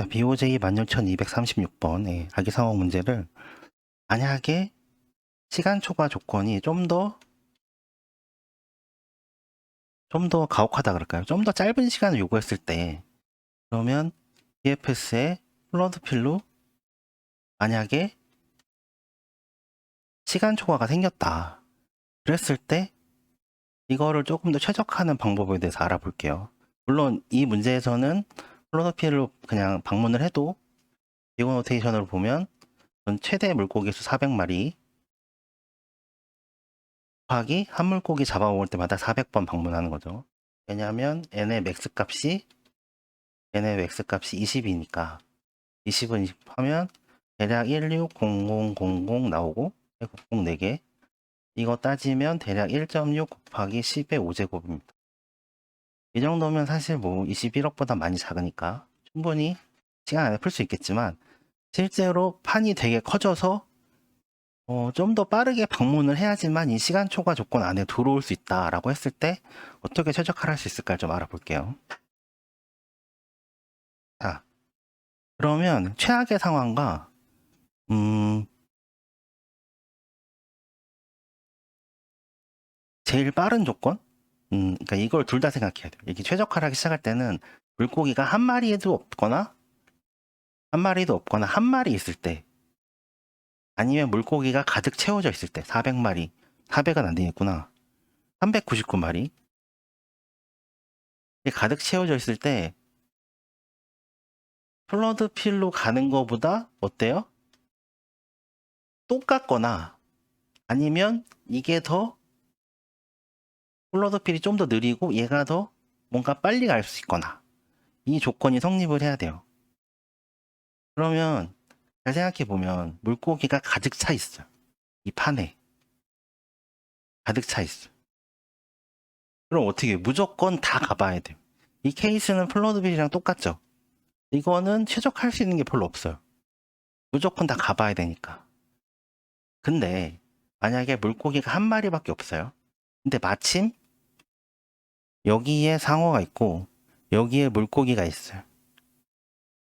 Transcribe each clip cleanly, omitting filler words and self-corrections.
BOJ 16236번 아기 상황 문제를 만약에 시간 초과 조건이 좀 더 가혹하다 그럴까요? 좀 더 짧은 시간을 요구했을 때 그러면 BFS의 플러드 필로 만약에 시간 초과가 생겼다 그랬을 때 이거를 조금 더 최적화하는 방법에 대해서 알아볼게요. 물론 이 문제에서는 플러드 필로 그냥 방문을 해도 비고 노테이션으로 보면 최대 물고기 수 400마리 곱하기 한 물고기 잡아먹을 때마다 400번 방문하는 거죠. 왜냐하면 n의 맥스 값이 20이니까 20은 20 하면 대략 160000 나오고 4개 이거 따지면 대략 1.6 곱하기 10의 5제곱입니다. 이 정도면 사실 뭐 21억보다 많이 작으니까 충분히 시간 안에 풀 수 있겠지만 실제로 판이 되게 커져서 좀 더 빠르게 방문을 해야지만 이 시간 초과 조건 안에 들어올 수 있다라고 했을 때 어떻게 최적화를 할 수 있을까 좀 알아볼게요. 자, 그러면 최악의 상황과 제일 빠른 조건? 그러니까 이걸 둘 다 생각해야 돼요. 이게 최적화를 하기 시작할 때는 물고기가 한 마리도 없거나 한 마리 있을 때 아니면 물고기가 가득 채워져 있을 때 400마리 400은 안 되겠구나 399마리 가득 채워져 있을 때 플러드 필로 가는 거보다 어때요? 똑같거나 아니면 이게 더 플러드 필이 좀 더 느리고 얘가 더 뭔가 빨리 갈 수 있거나 이 조건이 성립을 해야 돼요. 그러면 잘 생각해 보면 물고기가 가득 차 있어요. 이 판에 가득 차 있어요. 그럼 어떻게 해요? 무조건 다 가봐야 돼요. 이 케이스는 플러드 필이랑 똑같죠. 이거는 최적화할 수 있는 게 별로 없어요. 무조건 다 가봐야 되니까. 근데 만약에 물고기가 한 마리밖에 없어요. 근데 마침 여기에 상어가 있고 여기에 물고기가 있어요.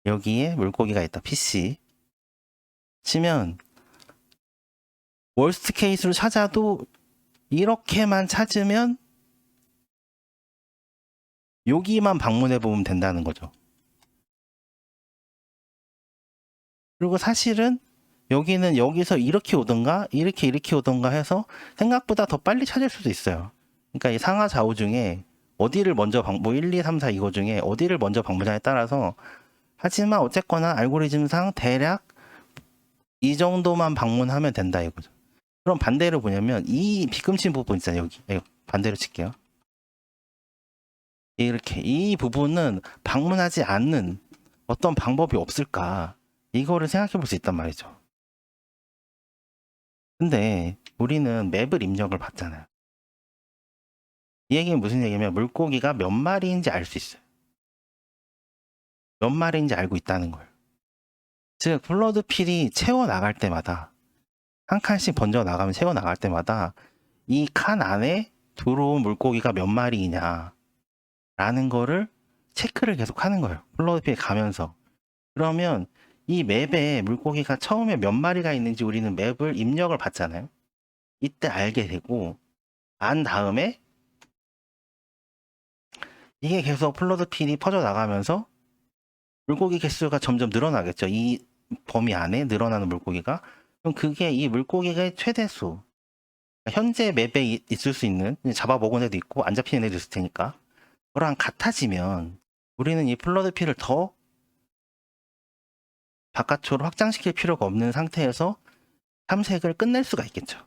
여기에 물고기가 있다. PC 치면 월스트 케이스로 찾아도 이렇게만 찾으면 여기만 방문해 보면 된다는 거죠. 그리고 사실은 여기는 여기서 이렇게 오던가 이렇게 오던가 해서 생각보다 더 빨리 찾을 수도 있어요. 그러니까 이 상하 좌우 중에 어디를 먼저 뭐 1, 2, 3, 4 이거 중에 어디를 먼저 방문하냐에 따라서 하지만 어쨌거나 알고리즘상 대략 이 정도만 방문하면 된다 이거죠. 그럼 반대로 뭐냐면 이 비금친 부분 있잖아요. 여기 반대로 칠게요. 이렇게 이 부분은 방문하지 않는 어떤 방법이 없을까 이거를 생각해 볼 수 있단 말이죠. 근데 우리는 맵을 입력을 받잖아요. 이 얘기는 무슨 얘기냐면 물고기가 몇 마리인지 알 수 있어요. 몇 마리인지 알고 있다는 거예요. 즉 플러드 필이 채워 나갈 때마다 한 칸씩 번져 나가면 채워 나갈 때마다 이 칸 안에 들어온 물고기가 몇 마리이냐 라는 거를 체크를 계속 하는 거예요. 플러드 필 가면서. 그러면 이 맵에 물고기가 처음에 몇 마리가 있는지 우리는 맵을 입력을 받잖아요. 이때 알게 되고 안 다음에 이게 계속 플러드 필이 퍼져 나가면서 물고기 개수가 점점 늘어나겠죠. 이 범위 안에 늘어나는 물고기가. 그럼 그게 이 물고기의 최대수. 현재 맵에 있을 수 있는 잡아먹은 애도 있고 안 잡히는 애도 있을 테니까 그랑 같아지면 우리는 이 플러드 필을 더 바깥으로 확장시킬 필요가 없는 상태에서 탐색을 끝낼 수가 있겠죠.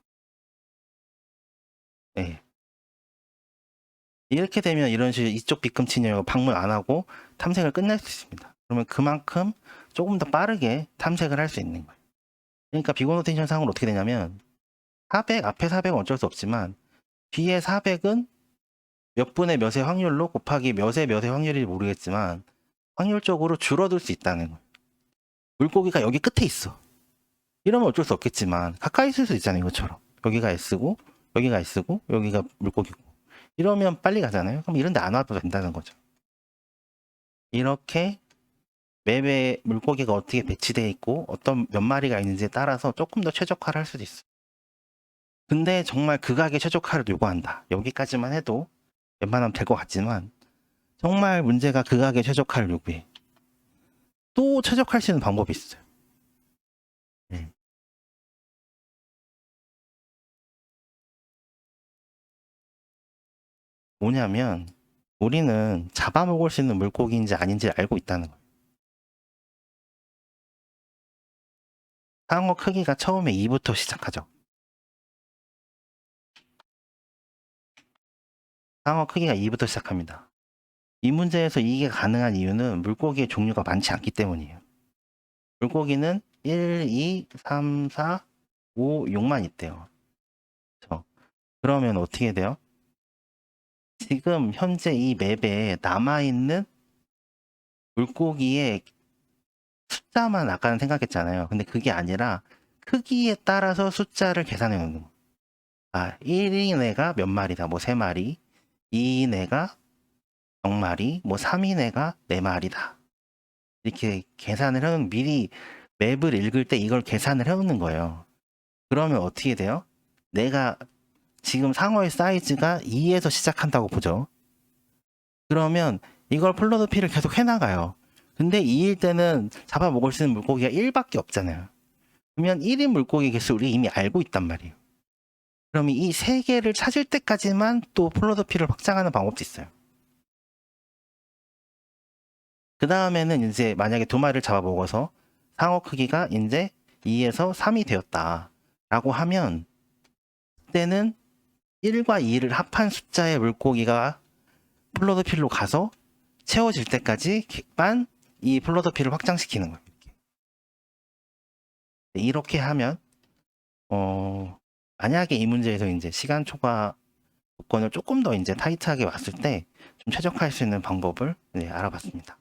네. 이렇게 되면 이런 식으로 이쪽 빗금치녀 방문 안 하고 탐색을 끝낼 수 있습니다. 그러면 그만큼 조금 더 빠르게 탐색을 할 수 있는 거예요. 그러니까 비고노테이션 상으로 어떻게 되냐면 400, 앞에 400은 어쩔 수 없지만 뒤에 400은 몇 분의 몇의 확률로 곱하기 몇의 확률인지 모르겠지만 확률적으로 줄어들 수 있다는 거예요. 물고기가 여기 끝에 있어. 이러면 어쩔 수 없겠지만 가까이 있을 수 있잖아요. 이것처럼. 여기가 S고 여기가 S고 여기가 물고기고 이러면 빨리 가잖아요. 그럼 이런 데 안 와도 된다는 거죠. 이렇게 맵에 물고기가 어떻게 배치되어 있고 어떤 몇 마리가 있는지에 따라서 조금 더 최적화를 할 수도 있어. 근데 정말 극악의 최적화를 요구한다. 여기까지만 해도 웬만하면 될 것 같지만 정말 문제가 극악의 최적화를 요구해. 또 최적화할 수 있는 방법이 있어요. 네. 뭐냐면 우리는 잡아먹을 수 있는 물고기인지 아닌지 알고 있다는 거예요. 상어 크기가 처음에 2부터 시작하죠. 상어 크기가 2부터 시작합니다. 이 문제에서 이게 가능한 이유는 물고기의 종류가 많지 않기 때문이에요. 물고기는 1, 2, 3, 4, 5, 6만 있대요. 그렇죠? 그러면 어떻게 돼요? 지금 현재 이 맵에 남아있는 물고기의 숫자만 아까는 생각했잖아요. 근데 그게 아니라 크기에 따라서 숫자를 계산해 놓는 거예요. 아, 1인 애가 몇 마리다. 뭐 3마리. 2인 애가 0마리. 뭐 3인 애가 4마리다. 이렇게 계산을 해놓은 미리 맵을 읽을 때 이걸 계산을 해놓는 거예요. 그러면 어떻게 돼요? 내가 지금 상어의 사이즈가 2에서 시작한다고 보죠. 그러면 이걸 플로드피를 계속 해나가요. 근데 2일 때는 잡아먹을 수 있는 물고기가 1밖에 없잖아요. 그러면 1인 물고기 개수를 이미 알고 있단 말이에요. 그러면 이 3개를 찾을 때까지만 또 플로드피를 확장하는 방법도 있어요. 그 다음에는 이제 만약에 2마리를 잡아먹어서 상어 크기가 이제 2에서 3이 되었다 라고 하면 그때는 1과 2를 합한 숫자의 물고기가 플로드필로 가서 채워질 때까지만 이 플로드필을 확장시키는 거예요. 이렇게 하면 만약에 이 문제에서 이제 시간 초과 조건을 조금 더 이제 타이트하게 왔을 때 좀 최적화할 수 있는 방법을 알아봤습니다.